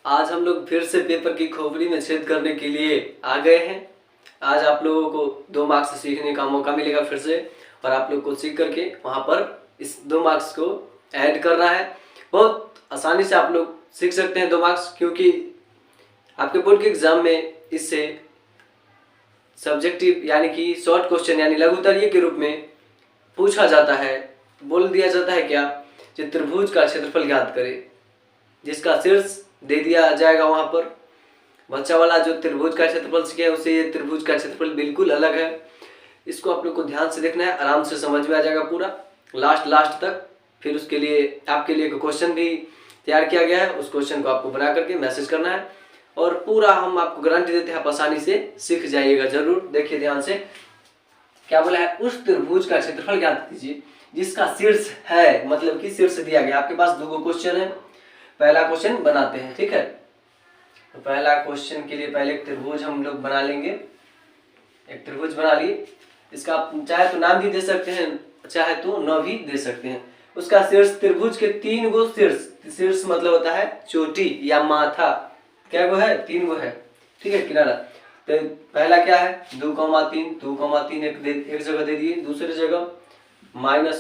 आज हम लोग फिर से पेपर की खोपड़ी में छेद करने के लिए आ गए हैं। आज आप लोगों को 2 मार्क्स सीखने का मौका मिलेगा फिर से, और आप लोग को सीख करके वहाँ पर इस 2 मार्क्स को ऐड करना है। बहुत आसानी से आप लोग सीख सकते हैं 2 मार्क्स, क्योंकि आपके बोर्ड के एग्जाम में इससे सब्जेक्टिव यानी कि शॉर्ट क्वेश्चन यानी लघुत्तरीय के रूप में पूछा जाता है। बोल दिया जाता है क्या, जो त्रिभुज का क्षेत्रफल ज्ञात करे, जिसका शीर्ष दे दिया जाएगा वहां पर। बच्चा वाला जो त्रिभुज का क्षेत्रफल सीखे है उससे ये त्रिभुज का क्षेत्रफल बिल्कुल अलग है। इसको आप लोग को ध्यान से देखना है, आराम से समझ में आ जाएगा पूरा लास्ट तक। फिर उसके लिए आपके लिए एक क्वेश्चन भी तैयार किया गया है, उस क्वेश्चन को आपको बना करके मैसेज करना है, और पूरा हम आपको गारंटी देते हैं आप आसानी से सीख जाइएगा जरूर। देखिए ध्यान से, क्या बोला है, उस त्रिभुज का क्षेत्रफल ज्ञात कीजिए जिसका शीर्ष है, मतलब कि शीर्ष दिया गया। आपके पास 2 क्वेश्चन है, पहला क्वेश्चन बनाते हैं, ठीक है। तो पहला क्वेश्चन के लिए पहले एक त्रिभुज हम लोग बना लेंगे। एक त्रिभुज बना लिए, इसका आप चाहे तो नाम भी दे सकते हैं, चाहे तो न भी दे सकते हैं। उसका शीर्ष, त्रिभुज के 3 गो शीर्ष, शीर्ष मतलब होता है चोटी या माथा। क्या गो है, 3 गो है, ठीक है, किनारा। तो पहला क्या है, 2,3, 2,3 एक जगह दे दिए, दूसरी जगह -1,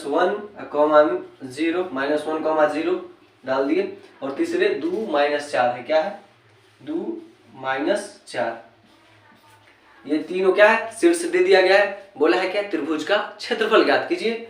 -0, -1, डाल दिए, और तीसरे 2, -4 है। क्या है, 2, -4। ये तीनों क्या है, शीर्ष दे दिया गया है। बोला है क्या, त्रिभुज का क्षेत्रफल ज्ञात कीजिए।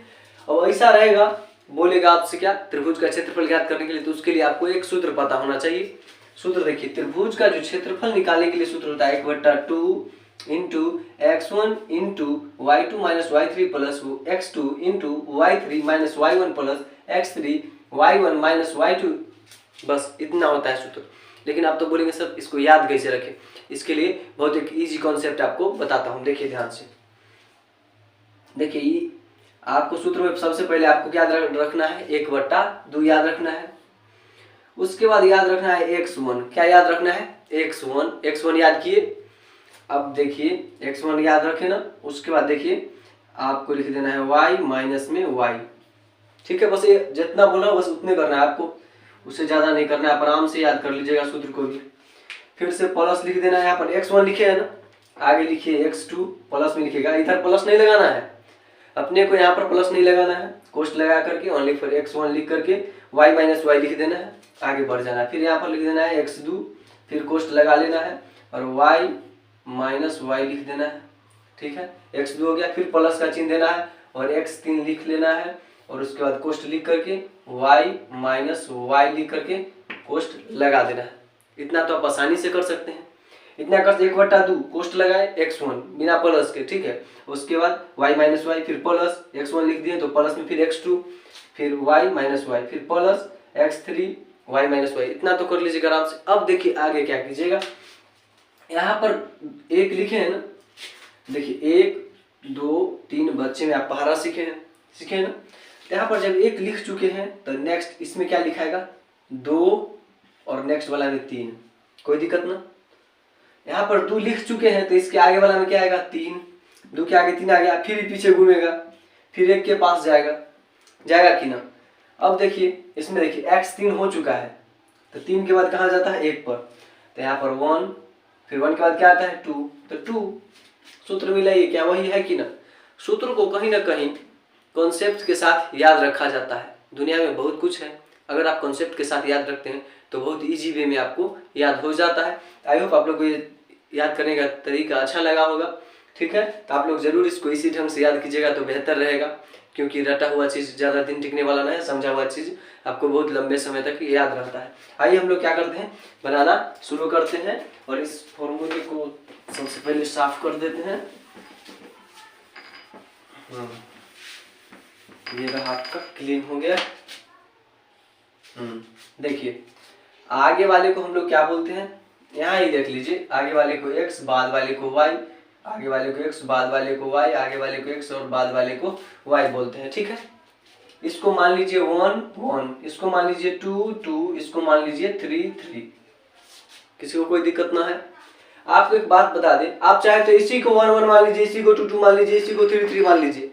और ऐसा रहेगा, बोलेगा आपसे क्या, त्रिभुज का क्षेत्रफल ज्ञात करने के लिए, तो उसके लिए आपको एक सूत्र पता होना चाहिए। सूत्र देखिए, त्रिभुज का जो क्षेत्रफल निकालने के लिए सूत्र होता है 1/2 into x1 into y2 minus y3 plus x2 into y3 minus y1 plus x3 y1 minus y2। बस इतना होता है सूत्र। लेकिन आप तो बोलेंगे सर इसको याद कैसे रखें, इसके लिए बहुत एक इजी कॉन्सेप्ट आपको बताता हूँ। देखिए ध्यान से, देखिए आपको सूत्र में सबसे पहले आपको क्या रखना है, 1/2 याद रखना है। उसके बाद याद रखना है x1। क्या याद रखना है, x1 याद किए। अब देखिए x1 याद रखे ना, उसके बाद देखिए आपको लिख देना है y माइनस में y, ठीक है। बस ये जितना बोला बस उतने करना है आपको, उससे ज्यादा नहीं करना है। आप आराम से याद कर लीजिएगा सूत्र को भी। फिर से प्लस लिख देना है, यहाँ पर x1 लिखे है ना, आगे लिखिए x2 प्लस में लिखिएगा। इधर प्लस नहीं लगाना है, अपने को यहाँ पर प्लस नहीं लगाना है, कोष्ठ लगा करके ओनली फॉर x1 लिख करके y माइनस y लिख देना है, आगे बढ़ जाना है। फिर यहाँ पर लिख देना है x2, फिर कोष्ठ लगा लेना है और y माइनस y लिख देना है, ठीक है। x2 हो गया, फिर प्लस का चिन्ह देना है और x3 लिख लेना है, और उसके बाद कोष्ठ लिख करके y माइनस y लिख करके कोष्ठ लगा देना है। इतना तो आप आसानी से कर सकते हैं। इतना कर 1/2 कोष्ठ लगाए x1 बिना प्लस के, ठीक है। उसके बाद y माइनस y, फिर प्लस x1 लिख दिए तो प्लस में फिर x2, फिर y माइनस y, फिर plus x3 y minus y। इतना तो कर लीजिएगा आराम से। अब देखिए आगे क्या कीजिएगा, यहाँ पर 1 लिखे हैं ना, देखिए 1, 2, 3 बच्चे में आप पहाड़ा सीखे हैं ना। यहाँ पर जब 1 लिख चुके हैं तो नेक्स्ट इसमें क्या लिखाएगा, 2, और नेक्स्ट वाला में 3, कोई दिक्कत ना। यहाँ पर 2 लिख चुके हैं तो इसके आगे वाला में क्या आएगा, 3, 2 के आगे 3 आ गया, फिर पीछे घूमेगा, फिर 1 के पास जाएगा कि ना। अब देखिए इसमें देखिए x3 हो चुका है, तो 3 के बाद कहाँ जाता है, 1 पर, तो यहाँ पर 1, फिर 1 के बाद क्या आता है, 2, तो 2 सूत्र मिलाइए, क्या वही है कि ना। सूत्र को कहीं ना कहीं कॉन्सेप्ट के साथ याद रखा जाता है। दुनिया में बहुत कुछ है, अगर आप कॉन्सेप्ट के साथ याद रखते हैं तो बहुत इजी वे में आपको याद हो जाता है। आई होप आप लोग को ये याद करने का तरीका अच्छा लगा होगा, ठीक है। तो आप लोग जरूर इसको इसी ढंग से याद कीजिएगा तो बेहतर रहेगा, क्योंकि रटा हुआ चीज़ ज़्यादा दिन टिकने वाला नहीं है, समझा हुआ चीज़ आपको बहुत लंबे समय तक याद रहता है। आइए हम लोग क्या करते हैं, बनाना शुरू करते हैं, और इस फॉर्मूले को सबसे पहले साफ कर देते हैं। ये रहा आपका, क्लीन हो गया। देखिए आगे वाले को हम लोग क्या बोलते हैं, यहाँ ही देख लीजिए, आगे वाले को x, बाद वाले को y, आगे वाले को x, बाद वाले को y, आगे वाले को x और बाद वाले को y बोलते हैं, ठीक है। इसको मान लीजिए 1, 1, इसको मान लीजिए 2, 2, इसको मान लीजिए 3, 3। किसी को कोई दिक्कत ना है। आपको एक बात बता दें, आप चाहे तो इसी को 1, 1 मान लीजिए, इसी को 2, 2 मान लीजिए, इसी को 3, 3 मान लीजिए।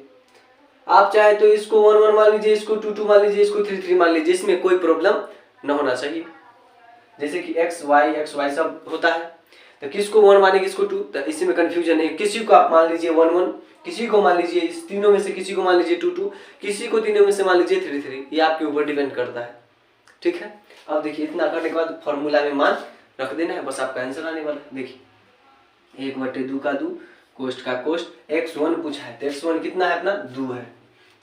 आप चाहे तो इसको 1, 1 मान लीजिए, इसको 2, 2 मान लीजिए, इसको 3, 3 मान लीजिए, इसमें कोई प्रॉब्लम न होना चाहिए। जैसे कि एक्स वाई सब होता है, तो किसको 1 माने किसको 2, तो इसी में कंफ्यूजन है। किसी को आप मान लीजिए 1 1, किसी को मान लीजिए इस तीनों में से किसी को मान लीजिए 2 2, किसी को तीनों में से मान लीजिए 3 3, ये आपके ऊपर डिपेंड करता है। ठीक है, अब देखिए इतना करने के बाद फॉर्मूला में मान रख देना है, बस आपका आंसर आने वाला है। देखिए 1/2 का 2, कोष्ट का कोष्ट, x1 पूछा है तो x1 कितना है अपना 2 है,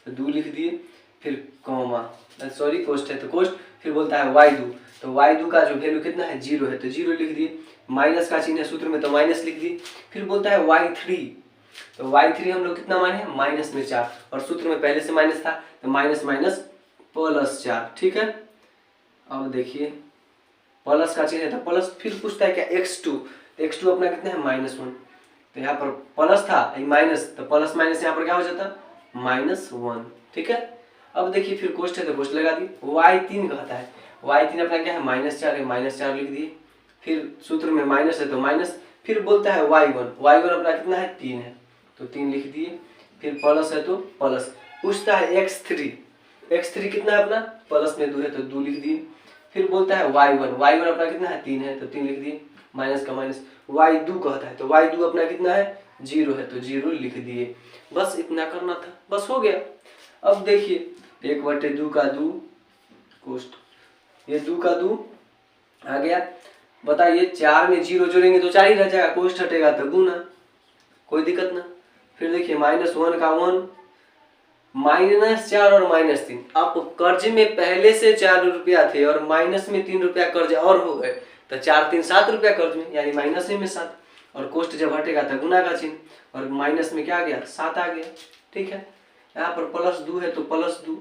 तो 2 लिख दिए, फिर कॉमा, सॉरी कोष्ट है तो कोष्ट, फिर बोलता है y2, तो y2 का जो वैल्यू कितना है 0 है, तो 0 लिख दिए, माइनस का चिन्ह है सूत्र में तो माइनस लिख दिए, फिर बोलता है y3, तो y3 हम लोग कितना माने हैं माइनस में 4, और सूत्र में पहले से माइनस था तो माइनस माइनस प्लस 4। ठीक है, अब देखिए प्लस का चिन्ह है तो प्लस, फिर पूछता है क्या x2, तो x2 अपना कितना है -1, तो यहाँ पर प्लस था माइनस, तो प्लस माइनस यहाँ पर क्या हो जाता -1। ठीक है, अब देखिए फिर कोष्ट है तो कोष्ट लगा दी, y3 कहता है, y3 अपना क्या है -4 है, -4 लिख दिए, फिर सूत्र में माइनस है तो माइनस, फिर बोलता है y1 अपना कितना है 3 है, तो 3 लिख दिए, फिर प्लस है तो प्लस, पूछता है x3 कितना है अपना प्लस में 2 है तो 2 लिख दिए, फिर बोलता है y1 अपना कितना है 3 है तो 3 लिख दिए, माइनस का माइनस, y2 कहता है तो y2 अपना कितना है 0 है तो 0 लिख दिए। बस इतना करना था, बस हो गया। अब देखिए 1/2 का 2 कोष्ट, ये 2 का 2 आ गया, बताइए 4 में 0 जोड़ेंगे तो 4 ही रह जाएगा, कोष्ट हटेगा तो गुना, कोई दिक्कत ना। फिर देखिए -1 का 1, -4 और -3, आप कर्ज में पहले से 4 रुपया थे और माइनस में 3 रुपया कर्ज और हो गए, तो 4 3 7 रुपया कर्ज में, यानी माइनस में 7, और कोष्ट जब हटेगा तो गुना का चिन्ह, और माइनस में क्या आ गया 7 आ गया। ठीक है, यहाँ पर +2 है तो +2,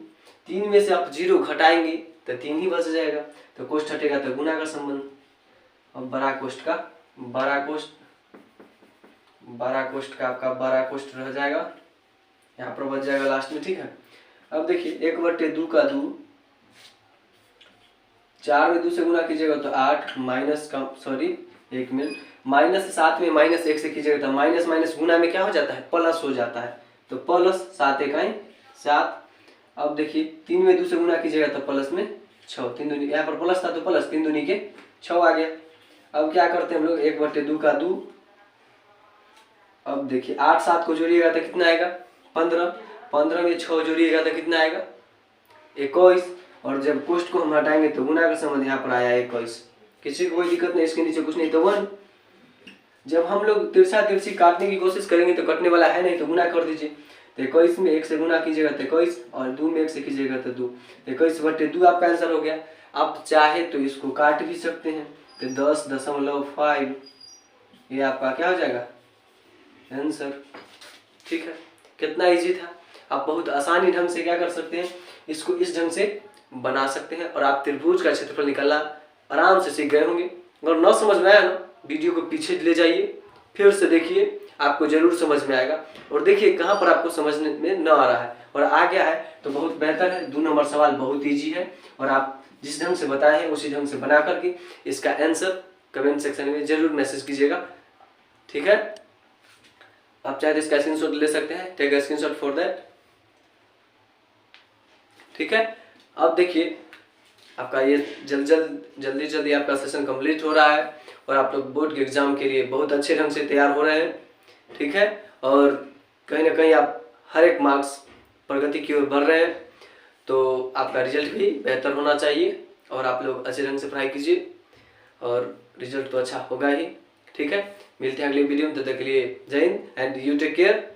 3 में से आप 0 घटाएंगे तो 3 ही बच जाएगा, तो कोष्ट हटेगा तो गुना का संबंध। अब बड़ा कोष्ट का बड़ा कोष्ट का आपका बड़ा कोष्ट रह जाएगा, यहाँ पर बच जाएगा लास्ट में। ठीक है, अब देखिए 1/2 का 2, 4 में 2 से गुना कीजिएगा तो 8, माइनस का सॉरी 1 मिनट, -7 में -1 से कीजिएगा तो माइनस माइनस गुना में क्या हो जाता है प्लस हो जाता है, तो प्लस 7 1 7। अब देखिए 3 में 2 से गुना कीजिएगा तो प्लस में 6, 3 दूनी, यहाँ पर प्लस था तो प्लस 3 दूनी के 6 आ गया। अब क्या करते हैं हम लोग 1/2 का 2, अब देखिए 8 7 को जोड़िएगा तो कितना आएगा 15, 15 में 6 जोड़िएगा तो कितना आएगा 21, और जब कोष्ट को हम हटाएंगे तो गुना का संबंध यहाँ पर आया 21। किसी को कोई दिक्कत नहीं, इसके नीचे कुछ नहीं तो 1। जब हम लोग तिरछा तिरछी काटने की कोशिश करेंगे तो कटने वाला है नहीं, तो गुना कर दीजिए, तो 21 में 1 से गुना कीजिएगा तो 21, और 2 में 1 से कीजिएगा तो 2, 21/2 आपका आंसर हो गया। आप चाहे तो इसको काट भी सकते हैं, तो 10.5 ये आपका क्या हो जाएगा आंसर। ठीक है, कितना इजी था, आप बहुत आसानी ढंग से क्या कर सकते हैं, इसको इस ढंग से बना सकते हैं, और आप त्रिभुज का क्षेत्रफल निकालना आराम से सीख गए होंगे। अगर न समझ में आया ना, वीडियो को पीछे ले जाइए, फिर से देखिए, आपको जरूर समझ में आएगा, और देखिए कहाँ पर आपको समझने में न आ रहा है और आ गया है तो बहुत बेहतर है। 2 नंबर सवाल बहुत ईजी है, और आप जिस ढंग से बताए हैं उसी ढंग से बना करके इसका आंसर कमेंट सेक्शन में जरूर मैसेज कीजिएगा। ठीक है, आप चाहे तो इसका स्क्रीनशॉट ले सकते हैं, take a screenshot for that. ठीक है, अब देखिए आपका ये जल्दी आपका सेशन कंप्लीट हो रहा है, और आप लोग बोर्ड के एग्जाम के लिए बहुत अच्छे ढंग से तैयार हो रहे हैं। ठीक है, और कहीं ना कहीं आप हर एक मार्क्स प्रगति की ओर बढ़ रहे हैं, तो आपका रिजल्ट भी बेहतर होना चाहिए, और आप लोग अच्छे ढंग से पढ़ाई कीजिए और रिजल्ट तो अच्छा होगा ही। ठीक है, मिलते हैं अगले वीडियो में, तब तक के लिए जय हिंद एंड यू टेक केयर।